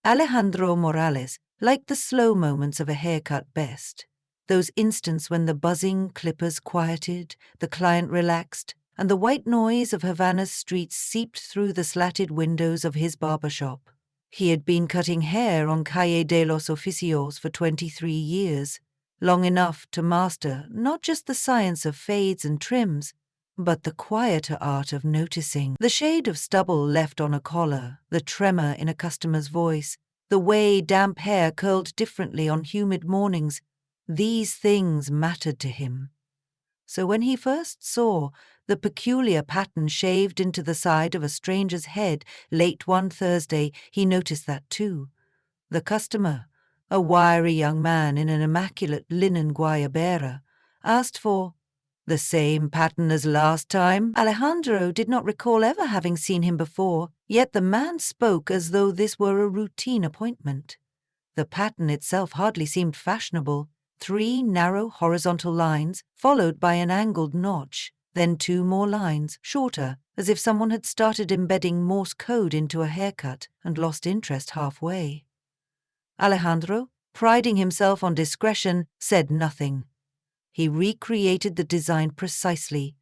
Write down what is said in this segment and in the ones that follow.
Alejandro Morales liked the slow moments of a haircut best. Those instants when the buzzing clippers quieted, the client relaxed, and the white noise of Havana's streets seeped through the slatted windows of his barber shop. He had been cutting hair on Calle de los Oficios for 23 years, long enough to master not just the science of fades and trims, but the quieter art of noticing. The shade of stubble left on a collar, the tremor in a customer's voice, the way damp hair curled differently on humid mornings, these things mattered to him. So when he first saw the peculiar pattern shaved into the side of a stranger's head late one Thursday, he noticed that too. The customer, a wiry young man in an immaculate linen guayabera, asked for the same pattern as last time. Alejandro did not recall ever having seen him before, yet the man spoke as though this were a routine appointment. The pattern itself hardly seemed fashionable. 3 narrow horizontal lines, followed by an angled notch, then 2 more lines, shorter, as if someone had started embedding Morse code into a haircut and lost interest halfway. Alejandro, priding himself on discretion, said nothing. He recreated the design precisely,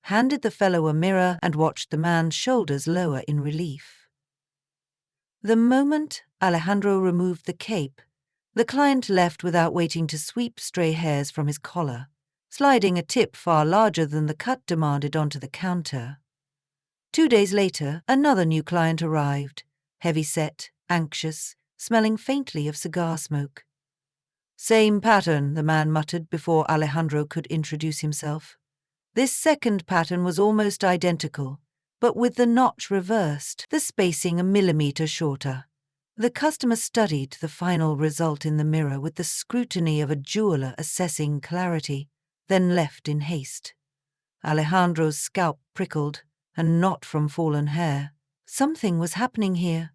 handed the fellow a mirror, and watched the man's shoulders lower in relief. The moment Alejandro removed the cape, the client left without waiting to sweep stray hairs from his collar, sliding a tip far larger than the cut demanded onto the counter. 2 days later, another new client arrived, heavy-set, anxious, smelling faintly of cigar smoke. "Same pattern," the man muttered before Alejandro could introduce himself. This second pattern was almost identical, but with the notch reversed, the spacing a millimeter shorter. The customer studied the final result in the mirror with the scrutiny of a jeweler assessing clarity, then left in haste. Alejandro's scalp prickled, and not from fallen hair. Something was happening here.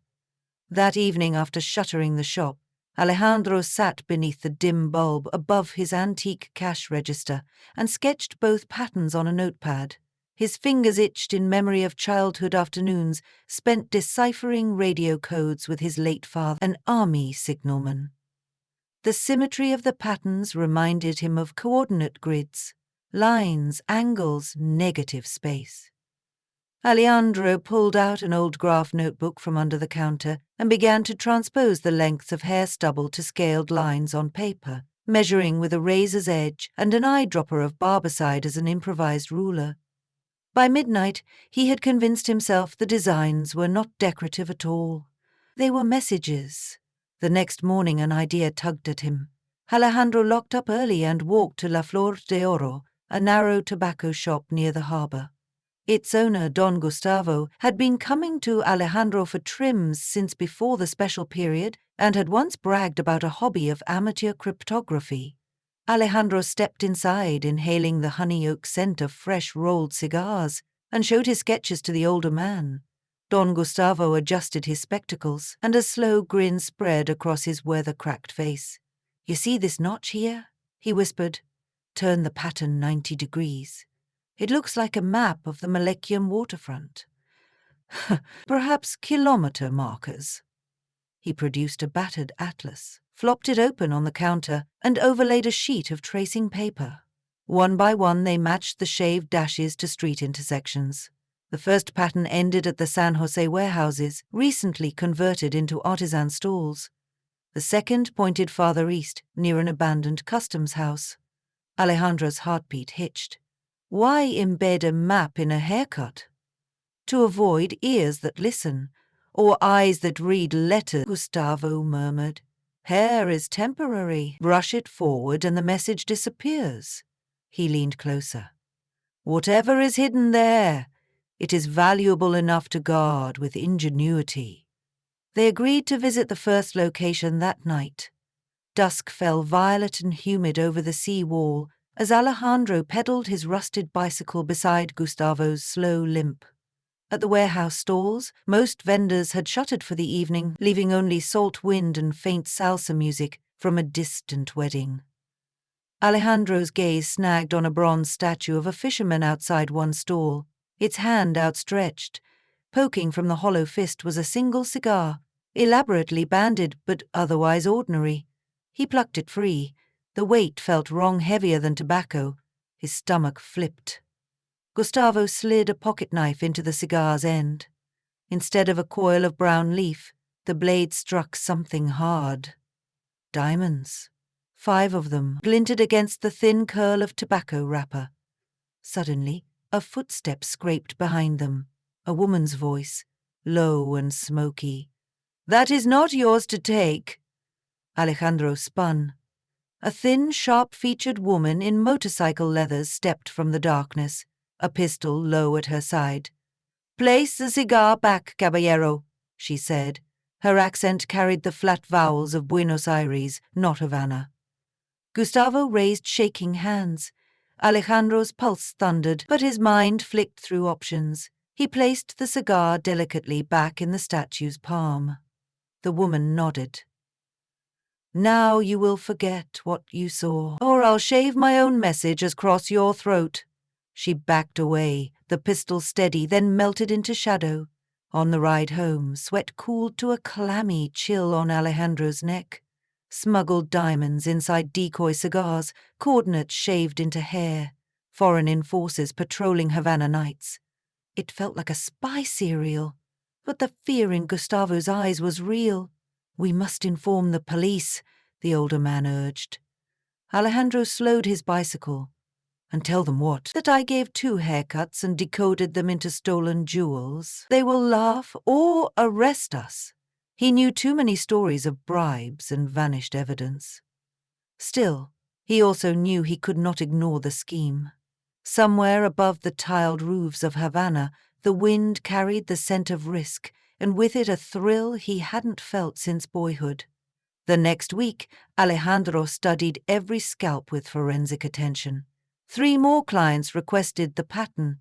That evening, after shuttering the shop, Alejandro sat beneath the dim bulb above his antique cash register and sketched both patterns on a notepad. His fingers itched in memory of childhood afternoons spent deciphering radio codes with his late father, an army signalman. The symmetry of the patterns reminded him of coordinate grids, lines, angles, negative space. Alejandro pulled out an old graph notebook from under the counter and began to transpose the lengths of hair stubble to scaled lines on paper, measuring with a razor's edge and an eyedropper of barbicide as an improvised ruler. By midnight, he had convinced himself the designs were not decorative at all. They were messages. The next morning an idea tugged at him. Alejandro locked up early and walked to La Flor de Oro, a narrow tobacco shop near the harbor. Its owner, Don Gustavo, had been coming to Alejandro for trims since before the special period and had once bragged about a hobby of amateur cryptography. Alejandro stepped inside, inhaling the honey oak scent of fresh rolled cigars, and showed his sketches to the older man. Don Gustavo adjusted his spectacles, and a slow grin spread across his weather-cracked face. "You see this notch here?" he whispered. "Turn the pattern 90 degrees. It looks like a map of the Malekian waterfront. Perhaps kilometer markers." He produced a battered atlas, flopped it open on the counter, and overlaid a sheet of tracing paper. One by one they matched the shaved dashes to street intersections. The first pattern ended at the San Jose warehouses, recently converted into artisan stalls. The second pointed farther east, near an abandoned customs house. Alejandro's heartbeat hitched. Why embed a map in a haircut? To avoid ears that listen, or eyes that read letters, Gustavo murmured. Hair is temporary. Brush it forward and the message disappears. He leaned closer. Whatever is hidden there, it is valuable enough to guard with ingenuity. They agreed to visit the first location that night. Dusk fell violet and humid over the sea wall as Alejandro pedaled his rusted bicycle beside Gustavo's slow limp. At the warehouse stalls, most vendors had shuttered for the evening, leaving only salt wind and faint salsa music from a distant wedding. Alejandro's gaze snagged on a bronze statue of a fisherman outside one stall, its hand outstretched. Poking from the hollow fist was a single cigar, elaborately banded but otherwise ordinary. He plucked it free. The weight felt wrong heavier than tobacco. His stomach flipped. Gustavo slid a pocket knife into the cigar's end. Instead of a coil of brown leaf, the blade struck something hard. Diamonds. 5 of them glinted against the thin curl of tobacco wrapper. Suddenly, a footstep scraped behind them. A woman's voice, low and smoky. "That is not yours to take." Alejandro spun. A thin, sharp-featured woman in motorcycle leathers stepped from the darkness, a pistol low at her side. "Place the cigar back, caballero," she said. Her accent carried the flat vowels of Buenos Aires, not Havana. Gustavo raised shaking hands. Alejandro's pulse thundered, but his mind flicked through options. He placed the cigar delicately back in the statue's palm. The woman nodded. "Now you will forget what you saw, or I'll shave my own message across your throat." She backed away, the pistol steady, then melted into shadow. On the ride home, sweat cooled to a clammy chill on Alejandro's neck. Smuggled diamonds inside decoy cigars, coordinates shaved into hair. Foreign enforcers patrolling Havana nights. It felt like a spy serial. But the fear in Gustavo's eyes was real. "We must inform the police," the older man urged. Alejandro slowed his bicycle. "And tell them what? That I gave 2 haircuts and decoded them into stolen jewels. They will laugh or arrest us." He knew too many stories of bribes and vanished evidence. Still, he also knew he could not ignore the scheme. Somewhere above the tiled roofs of Havana, the wind carried the scent of risk, and with it a thrill he hadn't felt since boyhood. The next week, Alejandro studied every scalp with forensic attention. 3 more clients requested the pattern.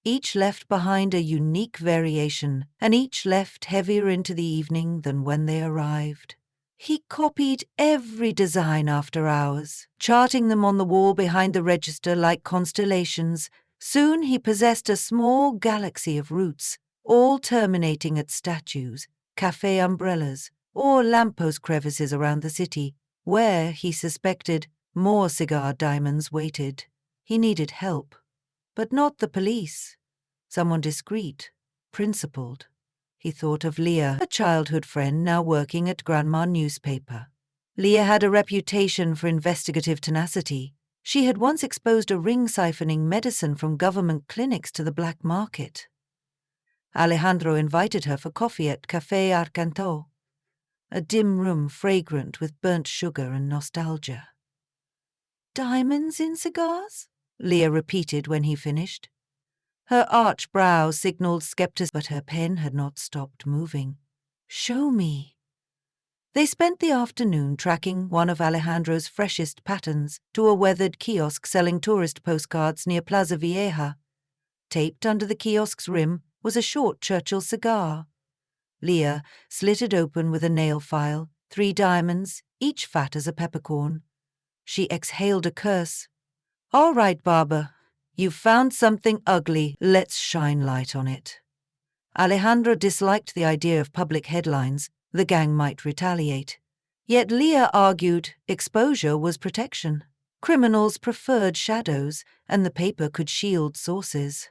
Each left behind a unique variation, and each left heavier into the evening than when they arrived. He copied every design after hours, charting them on the wall behind the register like constellations. Soon he possessed a small galaxy of routes, all terminating at statues, cafe umbrellas, or lamppost crevices around the city, where, he suspected, more cigar diamonds waited. He needed help, but not the police. Someone discreet, principled. He thought of Leah, a childhood friend now working at Grandma newspaper. Leah had a reputation for investigative tenacity. She had once exposed a ring siphoning medicine from government clinics to the black market. Alejandro invited her for coffee at Café Arcanto, a dim room fragrant with burnt sugar and nostalgia. "Diamonds in cigars?" Leah repeated when he finished. Her arched brow signaled skepticism, but her pen had not stopped moving. "Show me." They spent the afternoon tracking one of Alejandro's freshest patterns to a weathered kiosk selling tourist postcards near Plaza Vieja. Taped under the kiosk's rim was a short Churchill cigar. Leah slit it open with a nail file, 3 diamonds, each fat as a peppercorn. She exhaled a curse. "All right, Barber. You've found something ugly. Let's shine light on it." Alejandro disliked the idea of public headlines. The gang might retaliate. Yet Leah argued exposure was protection. Criminals preferred shadows, and the paper could shield sources.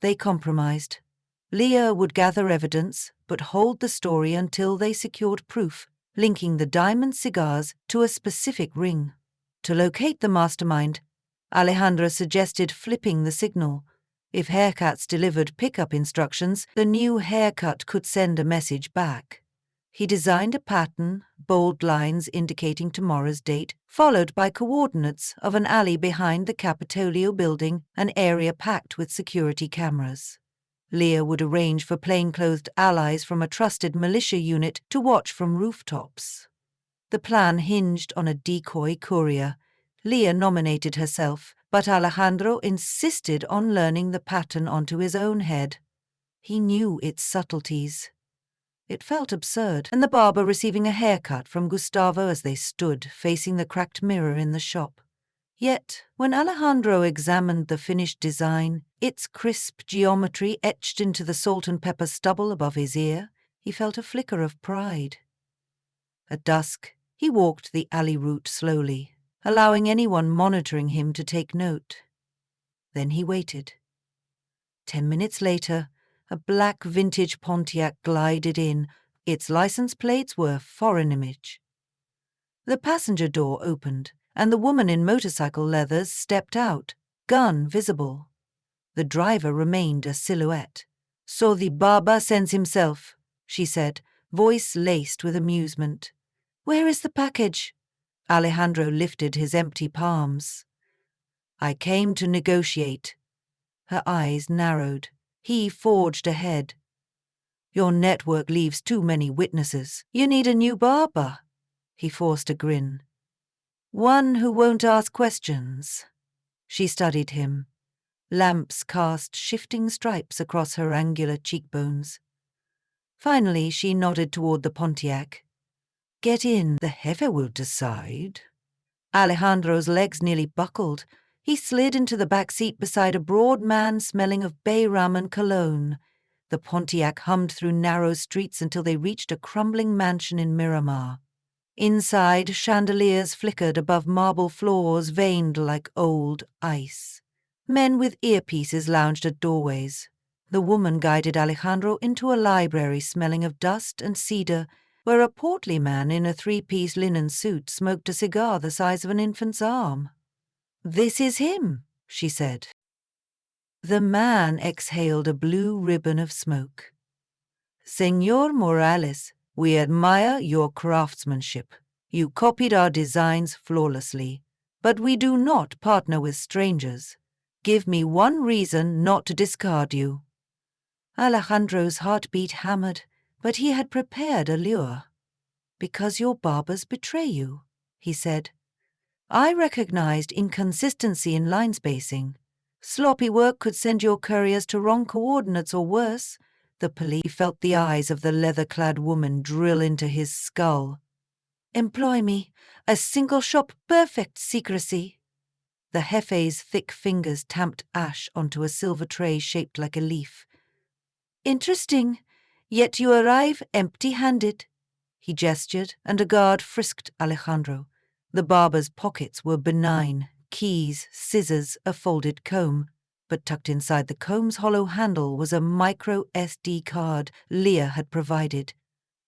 They compromised. Leah would gather evidence, but hold the story until they secured proof, linking the diamond cigars to a specific ring. To locate the mastermind, Alejandro suggested flipping the signal. If haircuts delivered pickup instructions, the new haircut could send a message back. He designed a pattern, bold lines indicating tomorrow's date, followed by coordinates of an alley behind the Capitolio building, an area packed with security cameras. Leah would arrange for plainclothed allies from a trusted militia unit to watch from rooftops. The plan hinged on a decoy courier. Leah nominated herself, but Alejandro insisted on learning the pattern onto his own head. He knew its subtleties. It felt absurd, and the barber receiving a haircut from Gustavo as they stood facing the cracked mirror in the shop. Yet, when Alejandro examined the finished design, its crisp geometry etched into the salt and pepper stubble above his ear, He felt a flicker of pride. At dusk, he walked the alley route slowly, allowing anyone monitoring him to take note. Then he waited. 10 minutes later, a black vintage Pontiac glided in. Its license plates were foreign image. The passenger door opened, and the woman in motorcycle leathers stepped out, gun visible. The driver remained a silhouette. "So the Barber sends himself," she said, voice laced with amusement. "Where is the package?" Alejandro lifted his empty palms. "I came to negotiate." Her eyes narrowed. He forged ahead. "Your network leaves too many witnesses. You need a new barber." He forced a grin. "One who won't ask questions." She studied him. Lamps cast shifting stripes across her angular cheekbones. Finally, she nodded toward the Pontiac. "Get in, the Jefe will decide." Alejandro's legs nearly buckled. He slid into the back seat beside a broad man smelling of bay rum and cologne. The Pontiac hummed through narrow streets until they reached a crumbling mansion in Miramar. Inside, chandeliers flickered above marble floors veined like old ice. Men with earpieces lounged at doorways. The woman guided Alejandro into a library smelling of dust and cedar, where a portly man in a three-piece linen suit smoked a cigar the size of an infant's arm. "This is him," she said. The man exhaled a blue ribbon of smoke. "Señor Morales, we admire your craftsmanship. You copied our designs flawlessly, but we do not partner with strangers. Give me one reason not to discard you." Alejandro's heartbeat hammered, but he had prepared a lure. "Because your barbers betray you," he said. "I recognized inconsistency in line spacing. Sloppy work could send your couriers to wrong coordinates or worse." The police felt the eyes of the leather-clad woman drill into his skull. "Employ me. A single shop, perfect secrecy." The Jefe's thick fingers tamped ash onto a silver tray shaped like a leaf. "Interesting. Yet you arrive empty-handed." He gestured, and a guard frisked Alejandro. The barber's pockets were benign: keys, scissors, a folded comb. But tucked inside the comb's hollow handle was a micro SD card Leah had provided,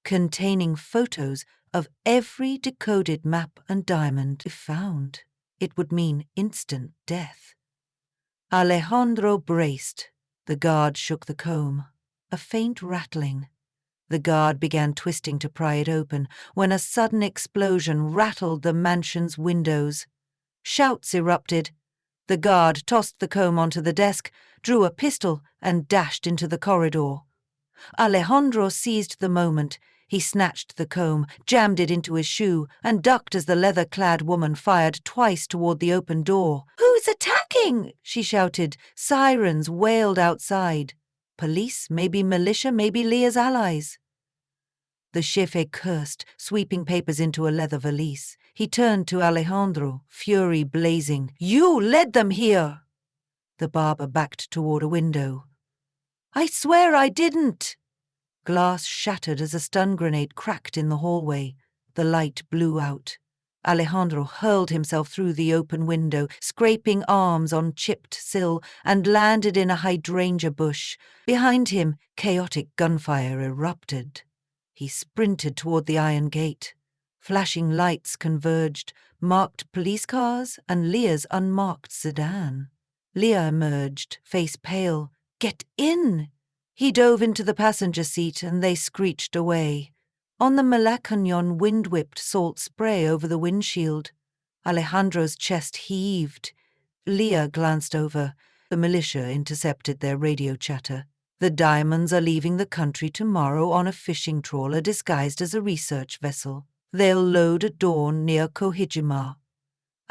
containing photos of every decoded map and diamond found. It would mean instant death. Alejandro braced. The guard shook the comb. A faint rattling. The guard began twisting to pry it open when a sudden explosion rattled the mansion's windows. Shouts erupted. The guard tossed the comb onto the desk, drew a pistol, and dashed into the corridor. Alejandro seized the moment. He snatched the comb, jammed it into his shoe, and ducked as the leather-clad woman fired twice toward the open door. "Who's attacking?" she shouted. Sirens wailed outside. Police, maybe militia, maybe Leah's allies. The Jefe cursed, sweeping papers into a leather valise. He turned to Alejandro, fury blazing. "You led them here!" The barber backed toward a window. "I swear I didn't!" Glass shattered as a stun grenade cracked in the hallway. The light blew out. Alejandro hurled himself through the open window, scraping arms on chipped sill, and landed in a hydrangea bush. Behind him, chaotic gunfire erupted. He sprinted toward the iron gate. Flashing lights converged, marked police cars and Leah's unmarked sedan. Leah emerged, face pale. "Get in!" He dove into the passenger seat and they screeched away. On the Malacañon wind-whipped salt spray over the windshield. Alejandro's chest heaved. Leah glanced over. The militia intercepted their radio chatter. "The diamonds are leaving the country tomorrow on a fishing trawler disguised as a research vessel. They'll load at dawn near Kohijima."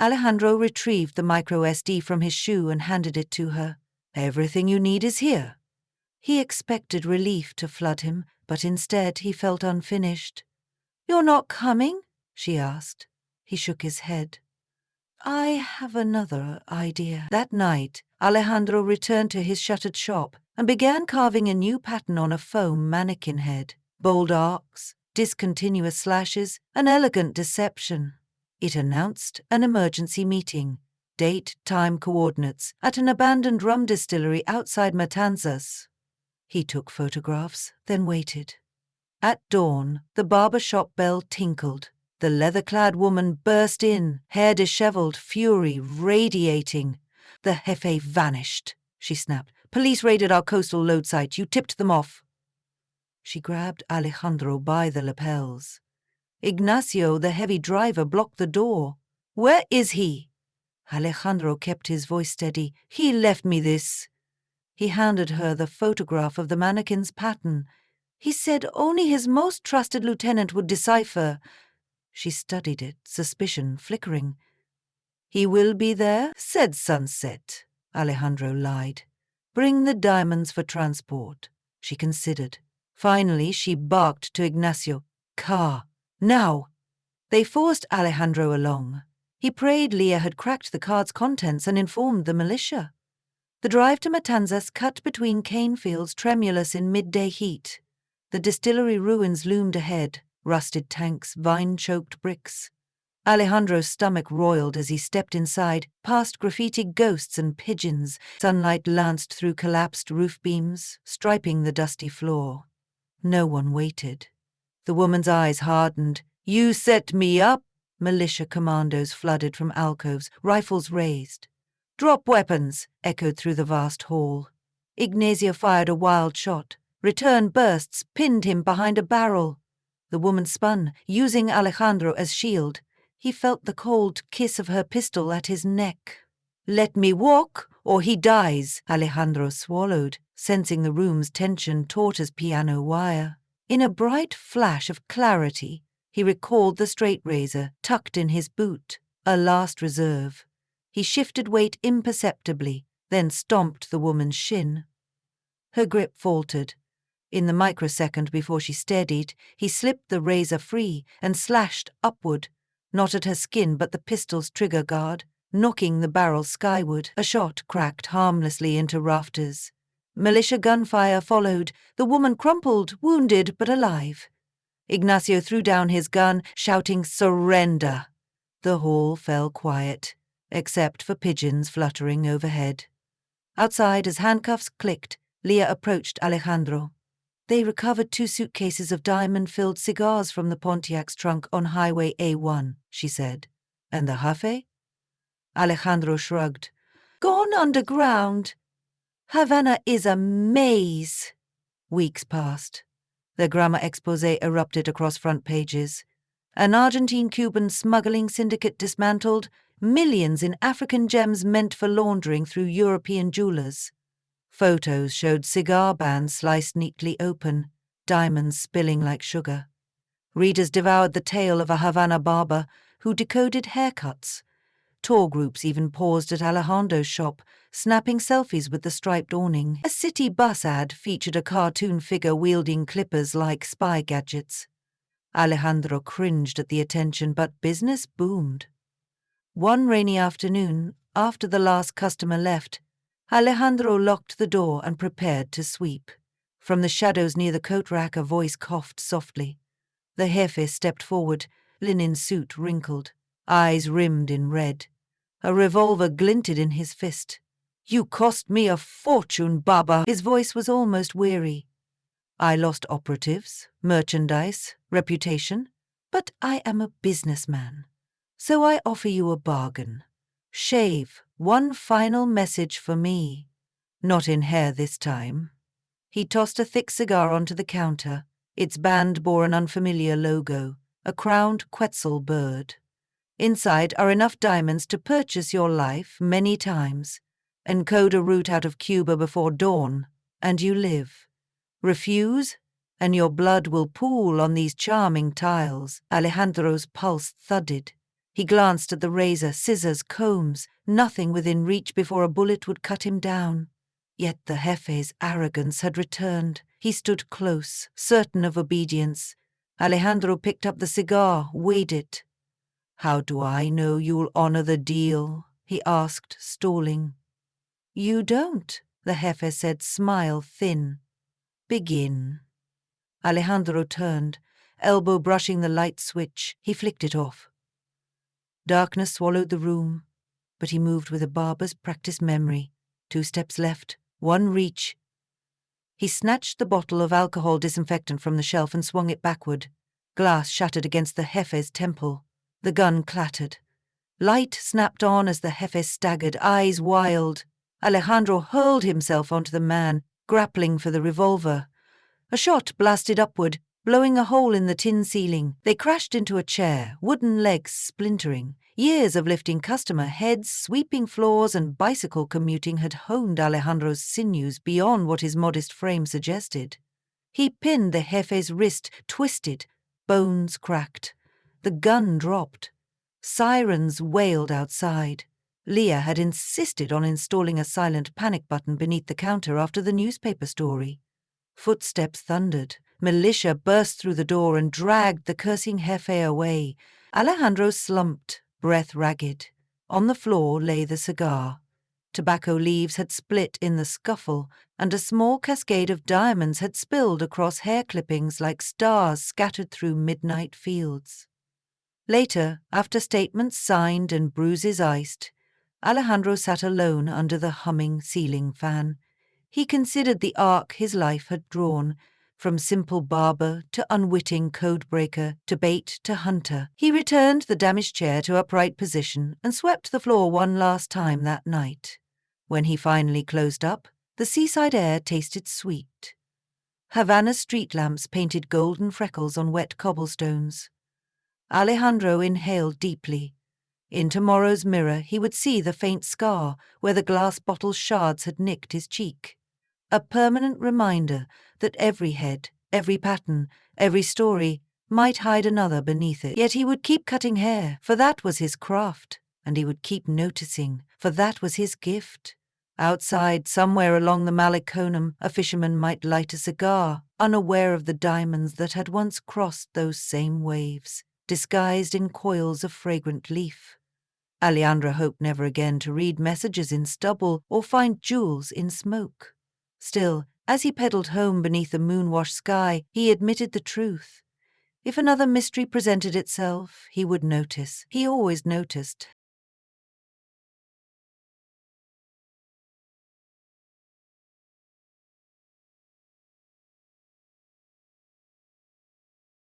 Alejandro retrieved the micro SD from his shoe and handed it to her. "Everything you need is here." He expected relief to flood him, but instead he felt unfinished. "You're not coming?" she asked. He shook his head. "I have another idea." That night, Alejandro returned to his shuttered shop and began carving a new pattern on a foam mannequin head. Bold arcs, discontinuous slashes, an elegant deception. It announced an emergency meeting, date, time, coordinates, at an abandoned rum distillery outside Matanzas. He took photographs, then waited. At dawn, the barber shop bell tinkled. The leather-clad woman burst in, hair disheveled, fury radiating. "The Jefe vanished," she snapped. "Police raided our coastal load site. You tipped them off." She grabbed Alejandro by the lapels. Ignacio, the heavy driver, blocked the door. "Where is he?" Alejandro kept his voice steady. "He left me this." He handed her the photograph of the mannequin's pattern. "He said only his most trusted lieutenant would decipher." She studied it, suspicion flickering. "He will be there," said Sunset. Alejandro lied. "Bring the diamonds for transport." She considered. Finally, she barked to Ignacio. "Car. Now!" They forced Alejandro along. He prayed Leah had cracked the card's contents and informed the militia. The drive to Matanzas cut between cane fields tremulous in midday heat. The distillery ruins loomed ahead, rusted tanks, vine-choked bricks. Alejandro's stomach roiled as he stepped inside, past graffitied ghosts and pigeons. Sunlight lanced through collapsed roof beams, striping the dusty floor. No one waited. The woman's eyes hardened. "You set me up!" Militia commandos flooded from alcoves, rifles raised. "Drop weapons!" echoed through the vast hall. Ignacio fired a wild shot. Return bursts pinned him behind a barrel. The woman spun, using Alejandro as shield. He felt the cold kiss of her pistol at his neck. "Let me walk, or he dies," Alejandro swallowed, sensing the room's tension taut as piano wire. In a bright flash of clarity, he recalled the straight razor tucked in his boot, a last reserve. He shifted weight imperceptibly, then stomped the woman's shin. Her grip faltered. In the microsecond before she steadied, he slipped the razor free and slashed upward, not at her skin but the pistol's trigger guard, knocking the barrel skyward. A shot cracked harmlessly into rafters. Militia gunfire followed. The woman crumpled, wounded but alive. Ignacio threw down his gun, shouting, "Surrender!" The hall fell quiet, except for pigeons fluttering overhead. Outside, as handcuffs clicked, Leah approached Alejandro. They recovered 2 suitcases of diamond-filled cigars from the Pontiac's trunk on Highway A1, she said. "And the Jefe?" Alejandro shrugged. "Gone underground. Havana is a maze." Weeks passed. The grammar exposé erupted across front pages. An Argentine-Cuban smuggling syndicate dismantled, millions in African gems meant for laundering through European jewelers. Photos showed cigar bands sliced neatly open, diamonds spilling like sugar. Readers devoured the tale of a Havana barber who decoded haircuts. Tour groups even paused at Alejandro's shop, snapping selfies with the striped awning. A city bus ad featured a cartoon figure wielding clippers like spy gadgets. Alejandro cringed at the attention, but business boomed. One rainy afternoon, after the last customer left, Alejandro locked the door and prepared to sweep. From the shadows near the coat rack, a voice coughed softly. The Jefe stepped forward, linen suit wrinkled, eyes rimmed in red. A revolver glinted in his fist. "You cost me a fortune, Barber." His voice was almost weary. "I lost operatives, merchandise, reputation, but I am a businessman. So I offer you a bargain. Shave, one final message for me. Not in hair this time." He tossed a thick cigar onto the counter. Its band bore an unfamiliar logo, a crowned Quetzal bird. "Inside are enough diamonds to purchase your life many times. Encode a route out of Cuba before dawn, and you live. Refuse, and your blood will pool on these charming tiles." Alejandro's pulse thudded. He glanced at the razor, scissors, combs, nothing within reach before a bullet would cut him down. Yet the Jefe's arrogance had returned. He stood close, certain of obedience. Alejandro picked up the cigar, weighed it. "How do I know you'll honor the deal?" he asked, stalling. "You don't," the Jefe said, smile thin. "Begin." Alejandro turned, elbow brushing the light switch. He flicked it off. Darkness swallowed the room, but he moved with a barber's practiced memory. 2 steps left, 1 reach. He snatched the bottle of alcohol disinfectant from the shelf and swung it backward. Glass shattered against the Jefe's temple. The gun clattered. Light snapped on as the Jefe staggered, eyes wild. Alejandro hurled himself onto the man, grappling for the revolver. A shot blasted upward, blowing a hole in the tin ceiling. They crashed into a chair, wooden legs splintering. Years of lifting customer heads, sweeping floors, and bicycle commuting had honed Alejandro's sinews beyond what his modest frame suggested. He pinned the Jefe's wrist, twisted. Bones cracked. The gun dropped. Sirens wailed outside. Leah had insisted on installing a silent panic button beneath the counter after the newspaper story. Footsteps thundered. Militia burst through the door and dragged the cursing Jefe away. Alejandro slumped, breath ragged. On the floor lay the cigar. Tobacco leaves had split in the scuffle, and a small cascade of diamonds had spilled across hair clippings like stars scattered through midnight fields. Later, after statements signed and bruises iced, Alejandro sat alone under the humming ceiling fan. He considered the arc his life had drawn, from simple barber to unwitting codebreaker to bait to hunter. He returned the damaged chair to upright position and swept the floor one last time that night. When he finally closed up, the seaside air tasted sweet. Havana's street lamps painted golden freckles on wet cobblestones. Alejandro inhaled deeply. In tomorrow's mirror he would see the faint scar where the glass bottle's shards had nicked his cheek. A permanent reminder that every head, every pattern, every story might hide another beneath it. Yet he would keep cutting hair, for that was his craft, and he would keep noticing, for that was his gift. Outside, somewhere along the Maliconum, a fisherman might light a cigar, unaware of the diamonds that had once crossed those same waves, disguised in coils of fragrant leaf. Alejandro hoped never again to read messages in stubble or find jewels in smoke. Still, as he pedaled home beneath the moon-washed sky, he admitted the truth. If another mystery presented itself, he would notice. He always noticed,